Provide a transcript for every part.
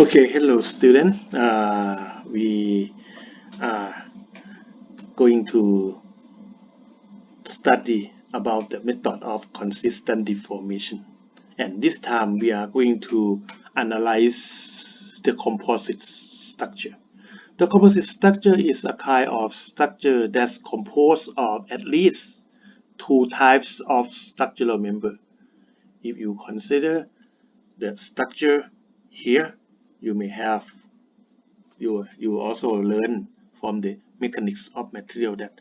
Okay, hello student. We are going to study about the method of consistent deformation, and this time we are going to analyze the composite structure. The composite structure is a kind of structure that's composed of at least two types of structural member. If you consider the structure here, you may have you also learn from the mechanics of material that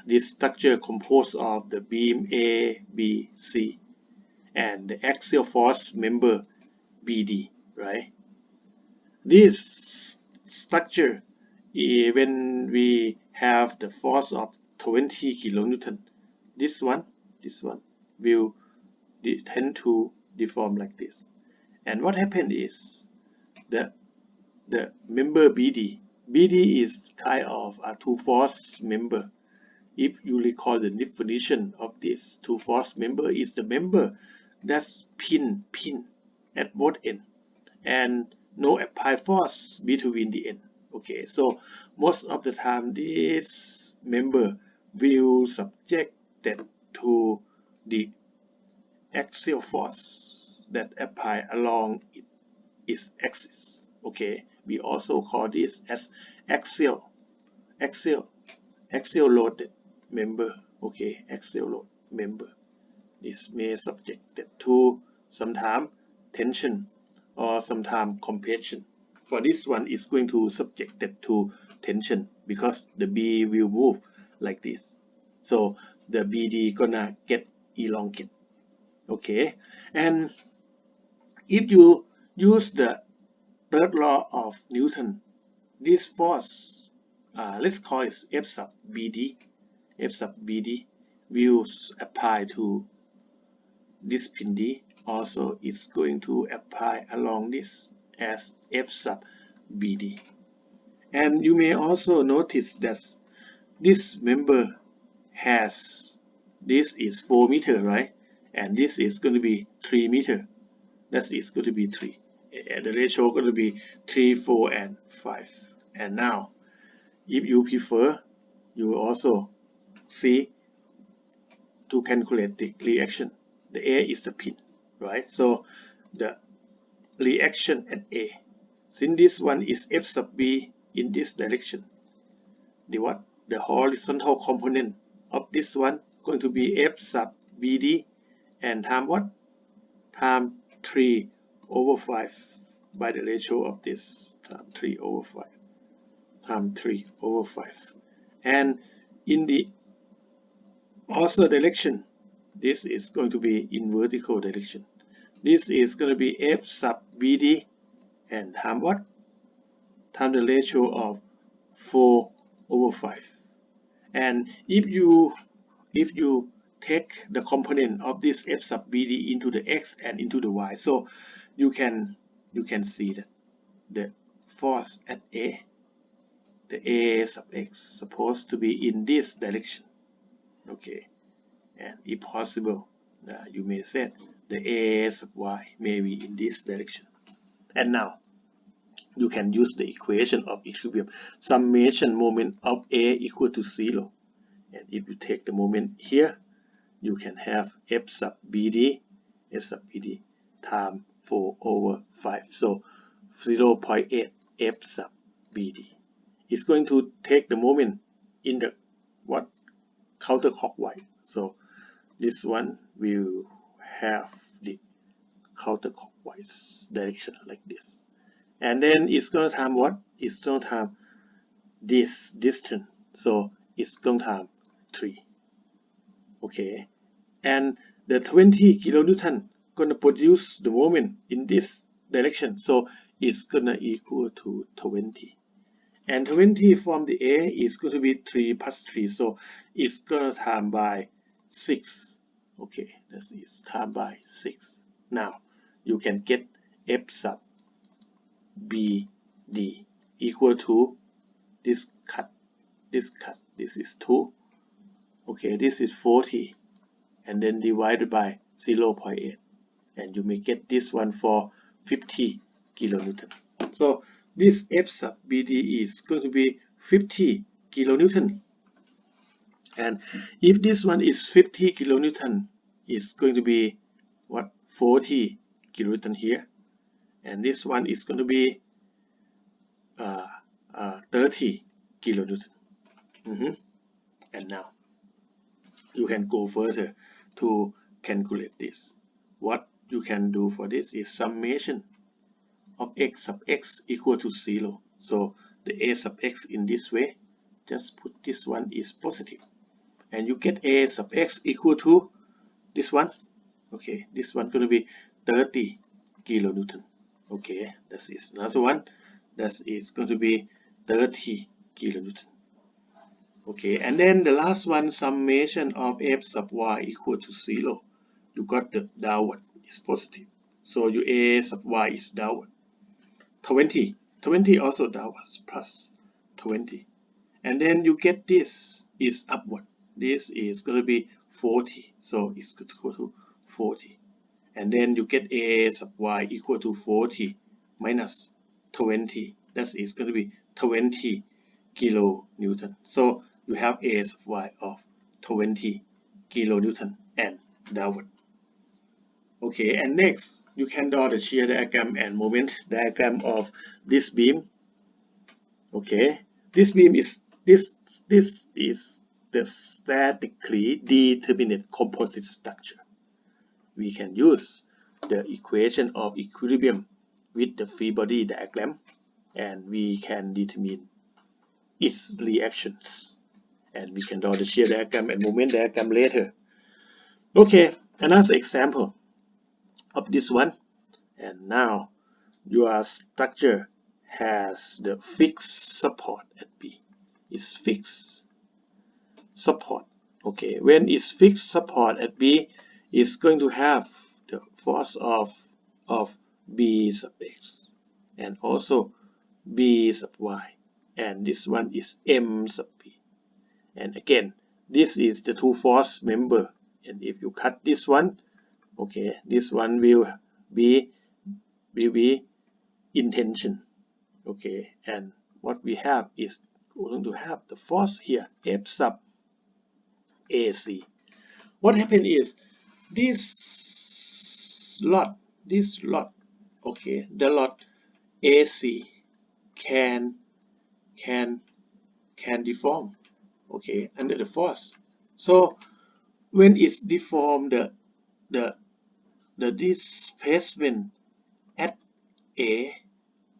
this structure composed of the beam A, B, C, and the axial force member BD, right? This structure, when we have the force of 20 kilonewton, this one will tend to deform like this. And what happened is the member BD is kind of a two force member. If you recall the definition of this two force member is the member that's pin at both ends and no applied force between the end. Okay, so most of the time this member will subjected to the axial force that apply along its axis. Okay, we also call this as axial loaded member. Okay, axial load member. This may subjected to sometimes tension or sometimes compression. For this one, is going to subjected to tension because the B will move like this. So the BD gonna get elongated. Okay, and if you use the third law of Newton, this force, let's call it F sub BD. F sub BD will apply to this pin D. Also, it's going to apply along this as F sub BD. And you may also notice that this member has, this is 4 meter, right? And this is going to be 3 meter. That is going to be 3. And the ratio is going to be 3, 4, and 5. And now, if you prefer, you will also see to calculate the reaction. The A is the pin, right? So the reaction at A, since this one is F sub B in this direction, the horizontal component of this one going to be F sub BD and time what? Time 3 over 5 by the ratio of this time 3 over 5 time 3 over 5. And in the also direction, this is going to be in vertical direction. This is going to be F sub BD and time what? Time the ratio of 4 over 5. And if you take the component of this F sub BD into the X and into the Y, so you can see that the force at A, the A sub X supposed to be in this direction. Okay, and if possible, you may say the A sub Y may be in this direction. And now you can use the equation of equilibrium. Summation moment of A equal to 0. And if you take the moment here, you can have F sub BD time 4 over 5. So 0.8 F sub BD is going to take the moment in the what? Counterclockwise. So this one will have the counterclockwise direction like this. And then it's going to time what? It's going to time this distance. So it's going to time 3. Okay. And the 20 kilonewton gonna produce the moment in this direction. So it's gonna equal to 20. And 20 from the A is going to be 3 plus 3. So it's gonna time by 6. Okay, that is time by 6. Now you can get F sub BD equal to this cut. This is 2. Okay, this is 40. And then divided by 0.8, and you may get this one for 50 kilonewton. So this F sub BD is going to be 50 kilonewton. And if this one is 50 kilonewton, it's going to be what, 40 kilonewton here. And this one is going to be 30 kilonewton. And now you can go further to calculate this. What you can do for this is summation of x sub x equal to 0. So the a sub x in this way, just put this one is positive. And you get a sub x equal to this one. Okay, this one going to be 30 kilonewton. Okay, that is another one. That is going to be 30 kilonewton. Okay, and then the last one, summation of f sub y equal to 0. You got the downward is positive. So your a sub y is downward. 20 also downwards plus 20. And then you get this is upward. This is going to be 40. So it's equal to 40. And then you get a sub y equal to 40 minus 20. That is going to be 20 kilonewton. So you have a sub y of 20 kilonewton and downward. Okay, and next you can draw the shear diagram and moment diagram of this beam. Okay, this beam is this is the statically determinate composite structure. We can use the equation of equilibrium with the free body diagram, and we can determine its reactions, and we can draw the shear diagram and moment diagram later. Okay, another example of this one. And now your structure has the fixed support at B. It's fixed support. Okay, when it's fixed support at B, it's going to have the force of B sub x and also B sub y, and this one is M sub B. And again, this is the two force member, and if you cut this one, okay, this one will be in tension. Okay, and what we have is going to have the force here, F sub AC. What happened is this lot, okay, the lot AC can deform, okay, under the force. So when it's deformed, the displacement at A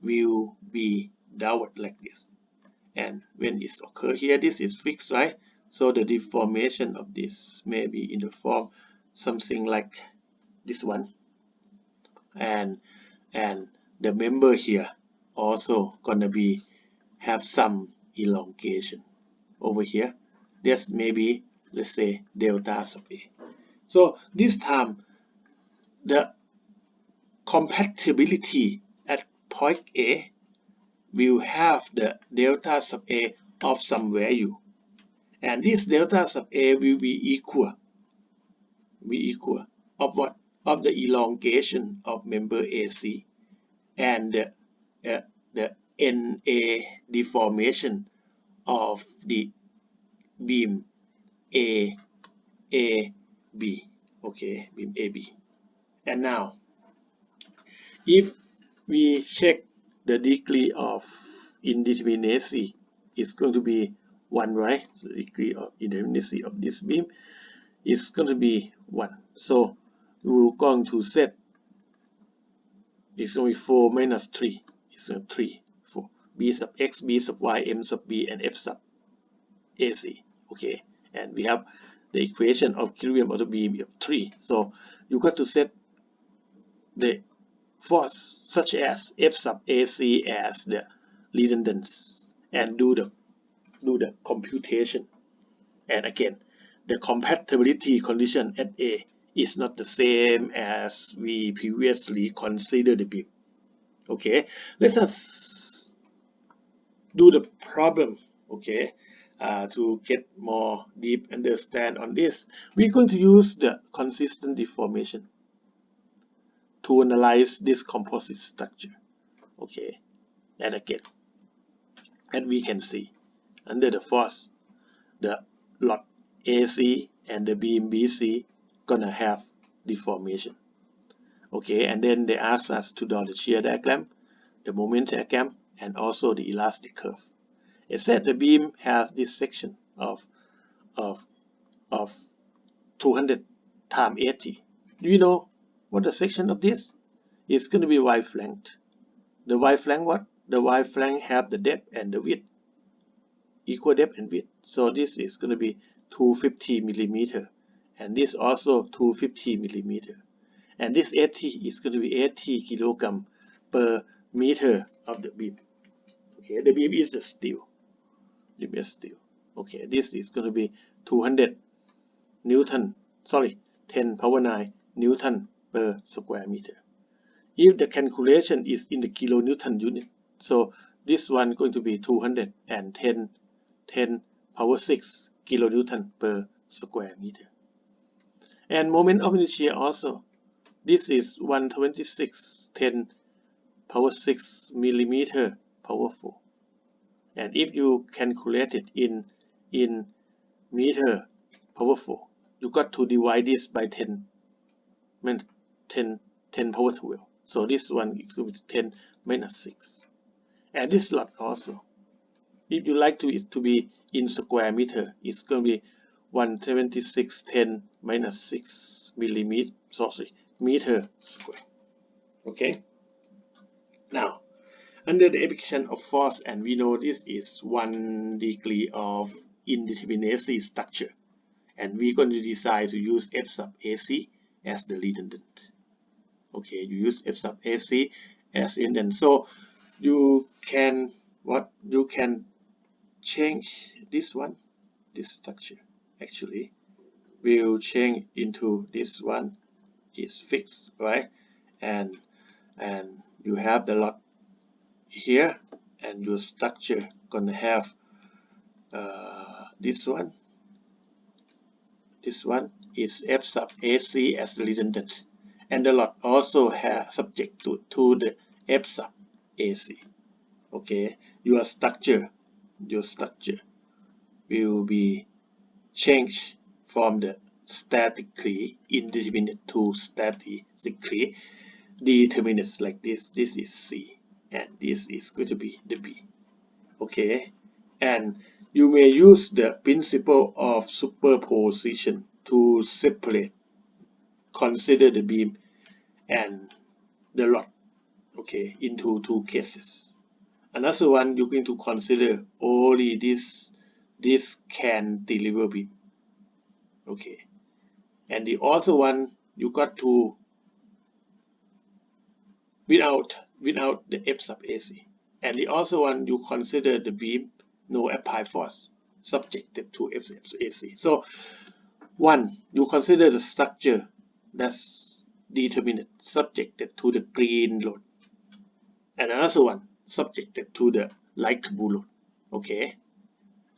will be downward like this. And when it's occur here, this is fixed, right? So the deformation of this may be in the form something like this one. And the member here also gonna be have some elongation over here. This may be, let's say, delta sub A. So this time the compatibility at point A will have the delta sub A of some value, and this delta sub A will be equal of what? Of the elongation of member AC and the NA deformation of the beam AB. Okay, beam AB. And now if we check the degree of indeterminacy, is going to be 1, right? So the degree of indeterminacy of this beam is going to be 1. So we're going to set it's only 4 minus 3. It's 3, 4. B sub x, B sub y, M sub B, and F sub AC. Okay, and we have the equation of equilibrium of the beam of 3. So you got to set the force such as F sub AC as the redundance and do the computation. And again, the compatibility condition at A is not the same as we previously considered the beam. Okay, let us do the problem. Okay, to get more deep understand on this, we're going to use the consistent deformation to analyze this composite structure. Okay, And again, and we can see under the force, the lot AC and the beam BC gonna have deformation. Okay, and then they ask us to draw the shear diagram, the moment diagram, and also the elastic curve. It said the beam has this section of 200 times 80. Do you know what the section of this is? Going to be y flanked. The y flank what? The y flank have the depth and the width, equal depth and width. So this is going to be 250 millimeter, and this also 250 millimeter. And this 80 is going to be 80 kilogram per meter of the beam. Okay, the beam is the steel. Beam is steel. Okay, this is going to be 200 Newton. Sorry, 10 power 9 Newton per square meter. If the calculation is in the kilonewton unit, so this one going to be 210 10 power 6 kilonewton per square meter. And moment of inertia also. This is 126 10 power 6 millimeter power 4. And if you calculate it in meter power 4, you got to divide this by 10 power 12. So this one is going to be 10 minus 6. And this lot also, if you like it to be in square meter, it's going to be 176 10 minus 6 millimeter, meter square. Okay. Now, under the application of force, and we know this is 1 degree of indeterminacy structure, and we're going to decide to use F sub AC as the redundant. Okay, you use F sub AC as redundant. So you can change this one, this structure actually will change into this one is fixed, right? And you have the lot here, and your structure gonna have this one is F sub AC as the redundant, and the lot also have subject to the F sub AC. Okay, your structure will be changed from the statically indeterminate to statically determinate, like this. This is C, and this is going to be the B. Okay, and you may use the principle of superposition to separate, consider the beam and the lot, okay, into two cases. Another one, you're going to consider only this can deliver beam. Okay, and the other one you got to without the F sub AC, and the other one you consider the beam no applied force subjected to F sub AC. So one, you consider the structure that's determinate subjected to the green load, and another one subjected to the light blue load. Okay,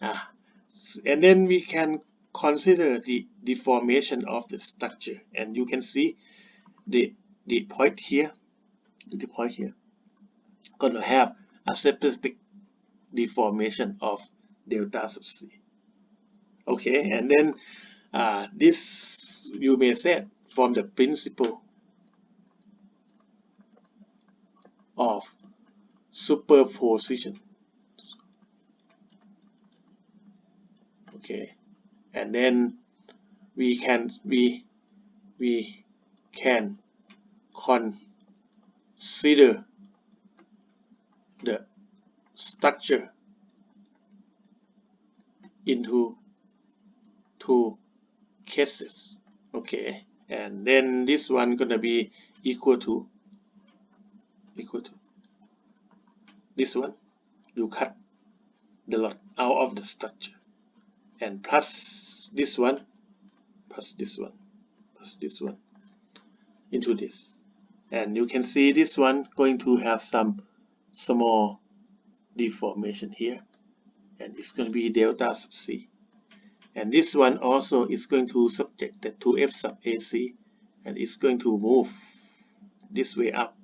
and then we can consider the deformation of the structure, and you can see the point here, going to have a specific deformation of delta sub C. Okay, and then this you may say from the principle of superposition. Okay, and then we can consider the structure into two cases. Okay, and then this one gonna be equal to this one. You cut the lot out of the structure, and plus this one into this, and you can see this one going to have some small deformation here, and it's going to be delta sub C, and this one also is going to subject to F sub AC, and it's going to move this way up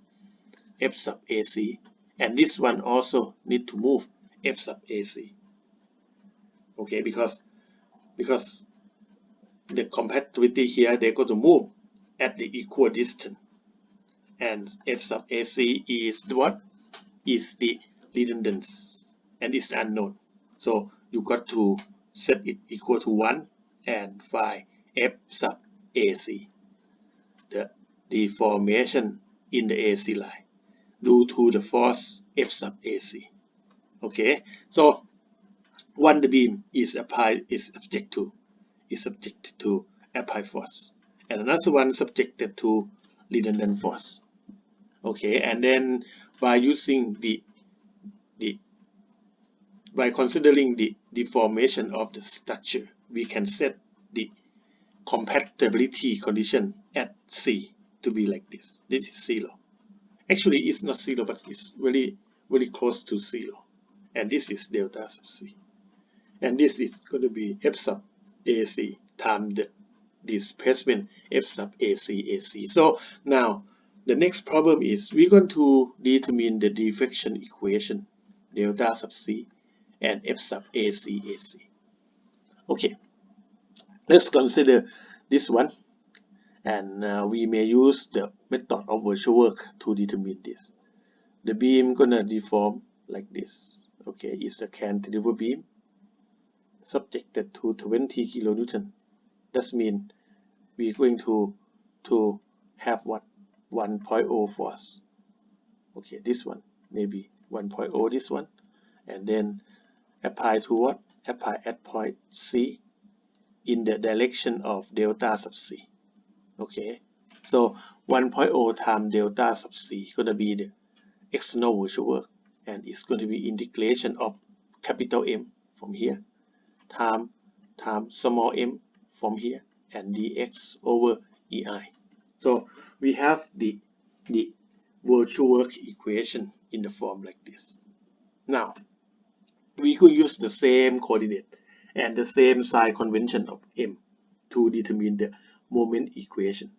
F sub AC, and this one also need to move f sub ac. Okay, because the compatibility here, they go to move at the equal distance, and f sub ac is what is the redundance and is unknown. So you got to set it equal to 1 and find f sub ac, the deformation in the AC line due to the force f sub ac. Okay, so one, the beam is subject to applied force, and another one subjected to redundant force. Okay, and then by using by considering the deformation of the structure, we can set the compatibility condition at C to be like this. This is 0. Actually, it's not 0, but it's very, very close to 0. And this is delta sub C. And this is going to be f sub AC times the displacement f sub AC. So now the next problem is we're going to determine the diffraction equation delta sub C and f sub AC. Okay, let's consider this one, and we may use the method of virtual work to determine this. The beam gonna deform like this. Okay, it's a cantilever beam subjected to 20 kilonewton. That means we're going to have what 1.0 force. Okay, this one maybe 1.0 this one, and then apply to what? Apply at point C in the direction of delta sub C. Okay, so 1.0 times delta sub C is going to be the external virtual work, and it's going to be integration of capital M from here times small m from here, and dx over EI. So we have the virtual work equation in the form like this. Now we could use the same coordinate and the same sign convention of m to determine the moment equation.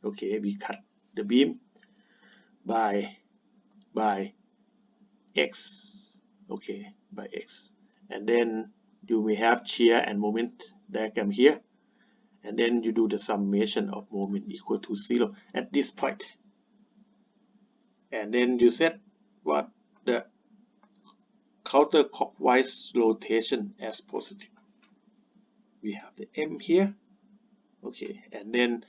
Okay, we cut the beam by x. Okay, by x, and then you may have shear and moment diagram here, and then you do the summation of moment equal to 0 at this point, and then you set what the counterclockwise rotation as positive. We have the m here. Okay, and then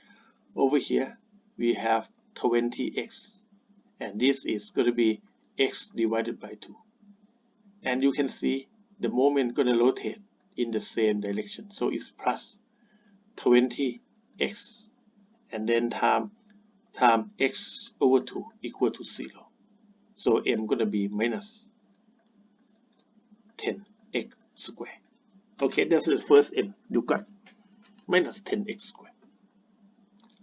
over here we have 20x, and this is going to be x divided by 2, and you can see the moment going to rotate in the same direction, so it's plus 20x, and then time x over 2 equal to 0. So m going to be minus 10x squared. Okay, that's the first m you got, minus 10x squared.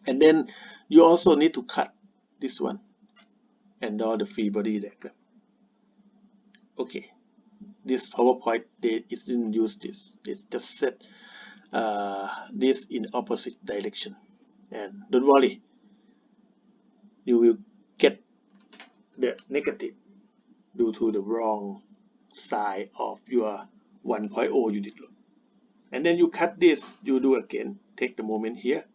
And then you also need to cut this one and draw the free body diagram. Okay, this PowerPoint it didn't use this. It's just set this in opposite direction, and don't worry, you will get the negative due to the wrong side of your 1.0 unit load. And then you cut this, you do again, take the moment here,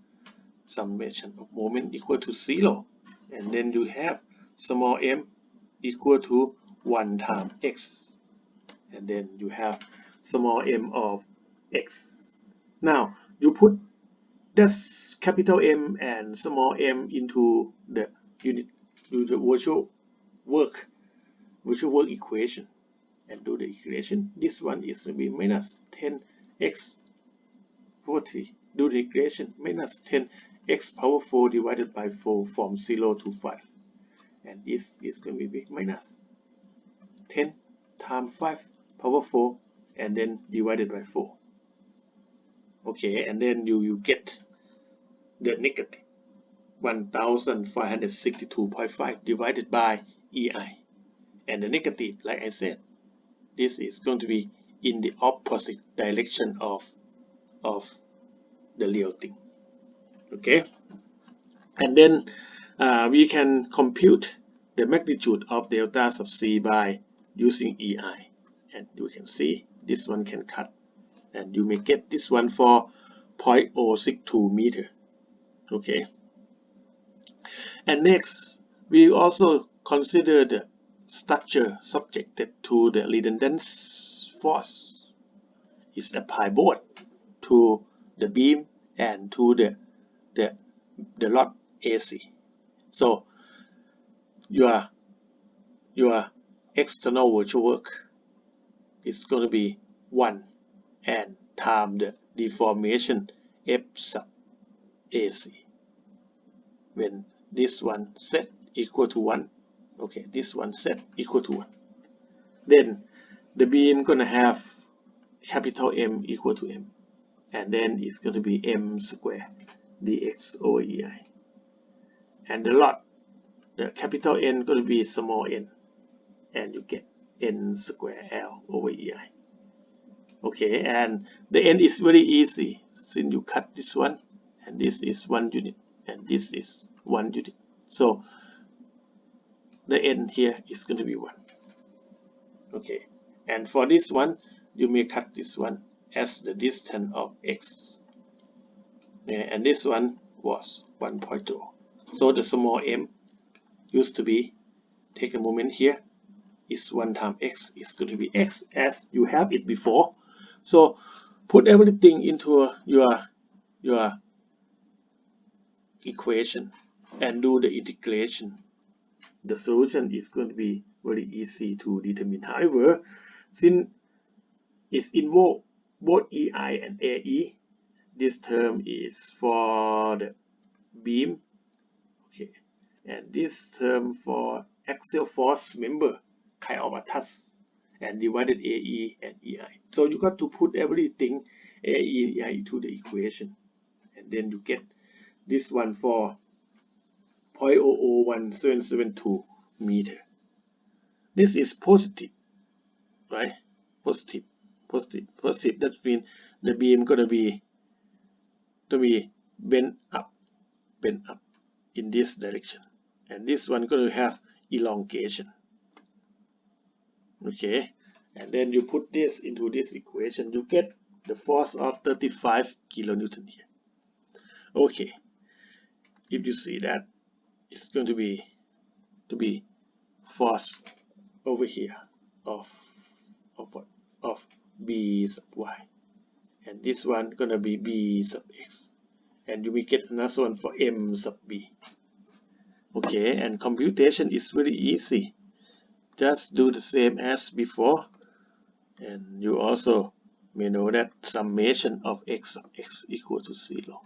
summation of moment equal to 0, and then you have small m equal to 1 times x, and then you have small m of x. Now you put this capital M and small m into the unit, do the virtual work equation, and do the equation. This one is going to be minus 10x power 3. Do the equation, minus 10x power 4 divided by 4 from 0 to 5, and this is going to be minus 10 times 5 power 4 and then divided by 4. Okay, and then you get the negative 1562.5 divided by EI, and the negative, like I said, this is going to be in the opposite direction of the real thing. Okay, and then we can compute the magnitude of delta sub c by using EI, and you can see this one can cut, and you may get this one for 0.062 meter. Okay, and next we also consider the structure subjected to the redundance force is applied both to the beam and to the rod AC. So your external virtual work is going to be 1 and time the deformation F sub AC. When this one set equal to 1, okay, this one set equal to 1, then the beam gonna have capital M equal to M, and then it's going to be M squared dx over EI, and the rod, the capital N going to be small n, and you get N squared L over EI. Okay, and the N is very easy since you cut this one, and this is 1 unit, and this is 1 unit. So the N here is going to be 1. Okay, and for this one, you may cut this one as the distance of x, and this one was 1.2. So the small m used to be, take a moment here, is 1 times x is going to be x as you have it before. So put everything into your equation and do the integration. The solution is going to be very easy to determine. However, since it's involved both EI and AE, this term is for the beam, okay, and this term for axial force member kind of attached and divided AE and EI. So you got to put everything AE and EI into the equation, and then you get this one for 0.001772 meter. This is positive, right? Positive. That means the beam gonna be bent up in this direction, and this one gonna have elongation. Okay, and then you put this into this equation, you get the force of 35 kilonewton here. Okay, if you see that, it's going to be force over here of B sub y, and this one gonna be B sub x, and you will get another one for M sub b. Okay, and computation is very easy. Just do the same as before, and you also may know that summation of x sub x equal to 0.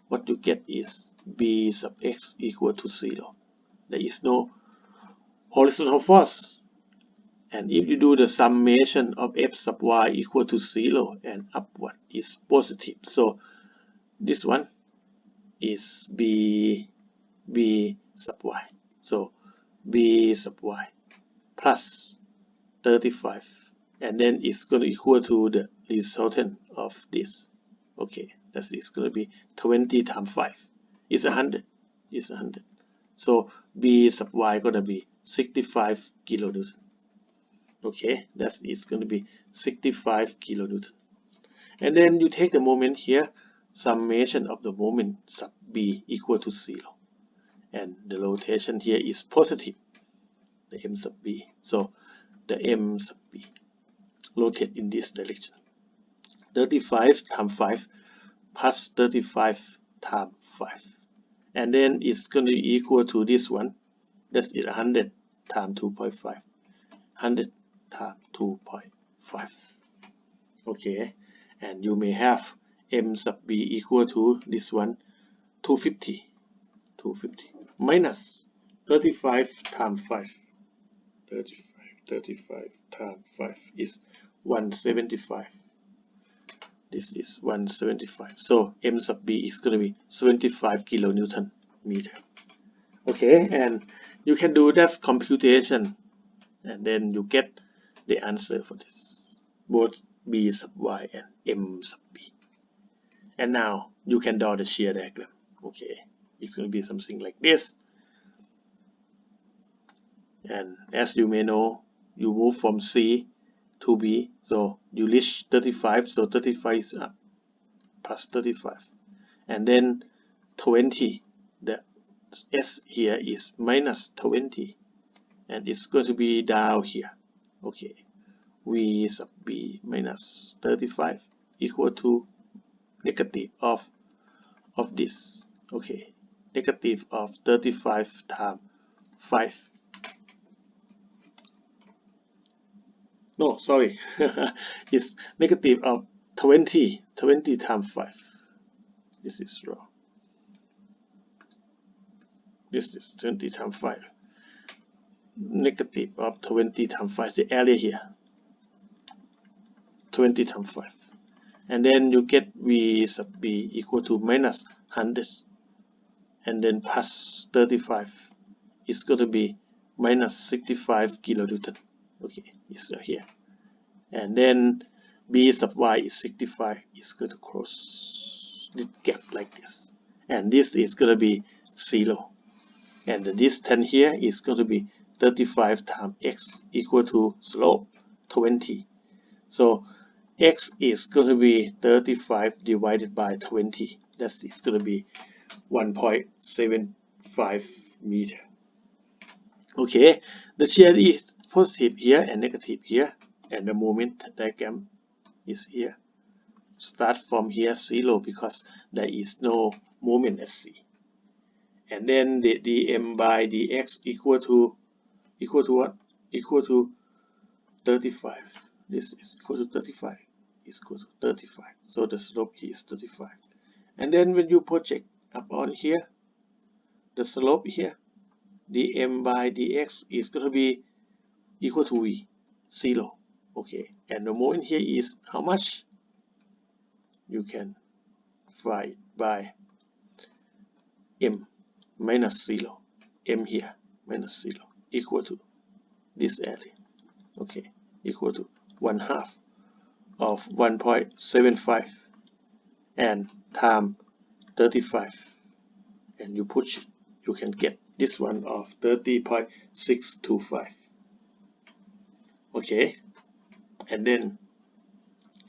What you get is B sub x equal to 0. There is no horizontal force, and if you do the summation of f sub y equal to 0 and upward is positive, so this one is B sub y. So B sub y plus 35, and then it's going to equal to the resultant of this. Okay, that is going to be 20 times 5 is 100. Is 100. So B sub y going to be 65 kilonewton. Okay, that is going to be 65 kilonewton. And then you take the moment here, summation of the moment sub B equal to 0. And the rotation here is positive, the M sub B. So the M sub B rotate in this direction. 35 times 5 plus 35 times 5. And then it's going to be equal to this one. That's 100 times 2.5. 100 times 2.5. Okay, and you may have M sub B equal to this one, 250 minus 35 times 5. 35 times 5 is 175. This is 175. So M sub B is going to be 75 kilonewton meter. Okay, and you can do that computation, and then you get the answer for this, both B sub y and M sub B. And now you can draw the shear diagram. Okay, it's going to be something like this. and as you may know, you move from C to B, so you reach 35, so 35 is up, plus 35, and then 20, the S here is minus 20, and it's going to be down here. Okay, V sub B minus 35 equal to negative of this. Okay, negative of 35 times 5. No, sorry, it's negative of 20 times 5. This is wrong. This is 20 times 5. Negative of 20 times 5, the area here. 20 times 5. And then you get V sub B equal to minus 100. And then plus 35 is going to be minus 65 kilonewton. Okay, it's here. And then B sub Y is 65. It's going to cross this gap like this. And this is going to be 0. And the distance here is going to be 35 times X equal to slope 20. So X is going to be 35 divided by 20. That is going to be 1.75 meter. Okay, the shear is positive here and negative here, and the moment diagram is here. Start from here 0 because there is no moment at C. And then the dm by dx equal to what? Equal to 35. This is equal to 35. Is equal to 35. So the slope here is 35. And then when you project up on here, the slope here, dm by dx is going to be equal to v, 0. Okay, and the moment here is how much? You can find by m minus 0, m here minus 0 equal to this area. Okay, equal to 1/2 of 1.75 and time 35, and you push it, you can get this one of 30.625. Okay, and then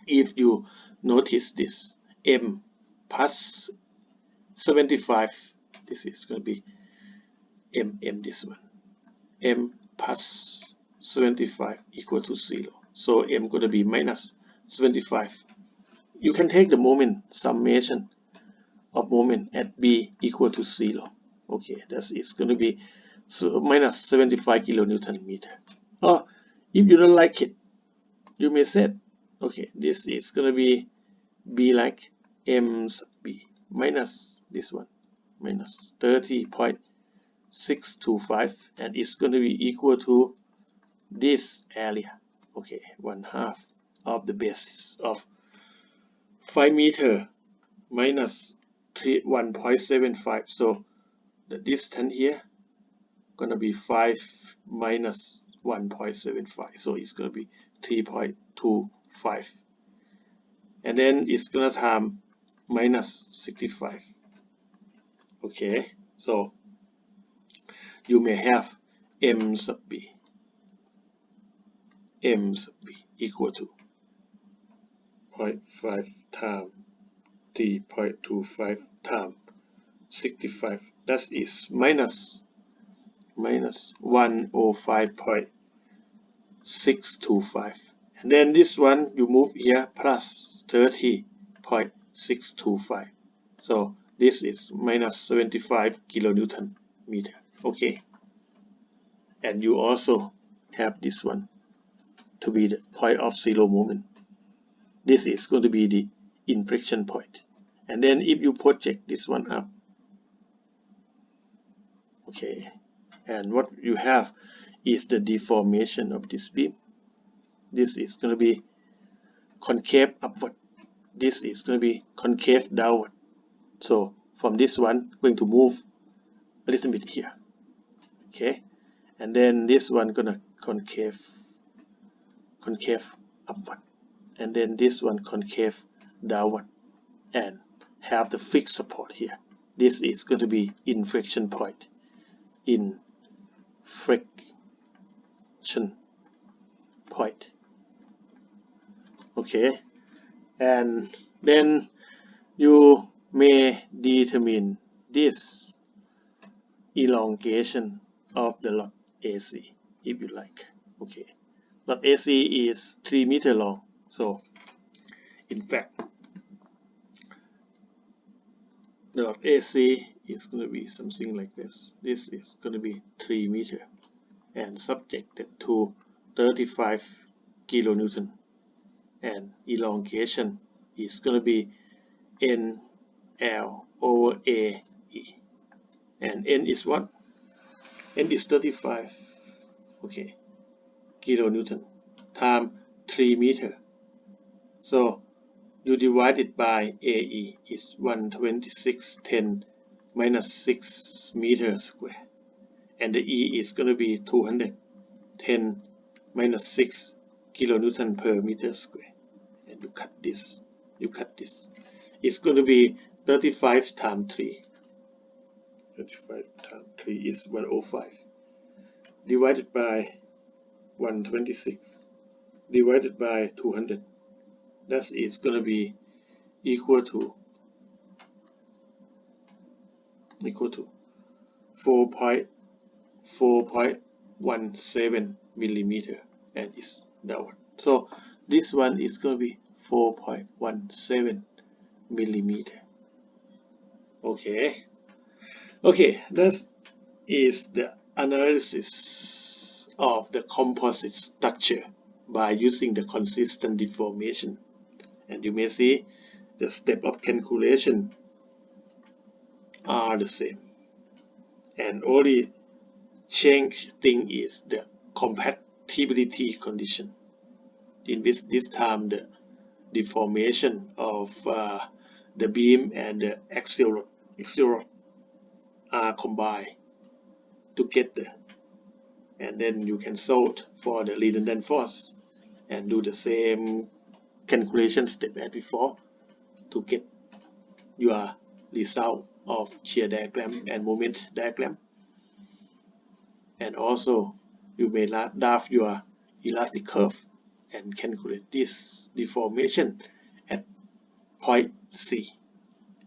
if you notice this m plus 75, this is going to be m this one, m plus 75 equal to 0. So m going to be minus 75. You can take the moment summation of moment at B equal to 0. Okay, that is going to be minus 75 kilonewton meter. Or if you don't like it, you may say, okay, this is going to be like m sub B minus this one, minus 30.625, and it's going to be equal to this area. Okay, 1/2 of the basis of 5 meter minus 1.75. So the distance here gonna be 5 minus 1.75. So it's gonna be 3.25. And then it's gonna time minus 65. Okay, so you may have m sub b equal to 0.5 times 3.25 times 65. That is minus 105.625. And then this one you move here plus 30.625. So this is minus 75 kilonewton meter. Okay, and you also have this one to be the point of 0 moment. This is going to be the inflection point. And then if you project this one up, okay, and what you have is the deformation of this beam. This is going to be concave upward. This is going to be concave downward. So from this one, going to move a little bit here. Okay, and then this one gonna concave upward, and then this one concave downward, and have the fixed support here. This is going to be inflection point. Inflection connection point. Okay, and then you may determine this elongation of the lot AC if you like. Okay, lot AC is 3 meters long, so in fact the lot AC is going to be something like this. This is going to be 3 meters and subjected to 35 kilonewton, and elongation is going to be NL over AE, and N is what? N is 35, okay, kilonewton times 3 meters. So you divide it by AE is 12610 minus 6 meters square, and the E is going to be 210 minus 6 kilonewton per meter square. And you cut this, it's going to be 35 times 3. 35 times 3 is 105 divided by 126 divided by 200. That is going to be equal to 4.17 millimeter, and it's that one. So this one is going to be 4.17 millimeter. Okay, that is the analysis of the composite structure by using the consistent deformation. And you may see the step of calculation are the same, and only change thing is the compatibility condition. In this time, the deformation of the beam and the axial rod are combined together, and then you can solve for the redundant force and do the same calculation step as before to get your result of shear diagram and moment diagram. And also you may draft your elastic curve and calculate this deformation at point C,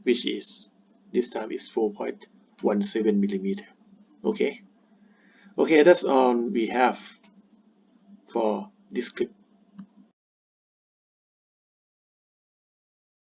which is this time is 4.17 millimeter. Okay, that's all we have for this script.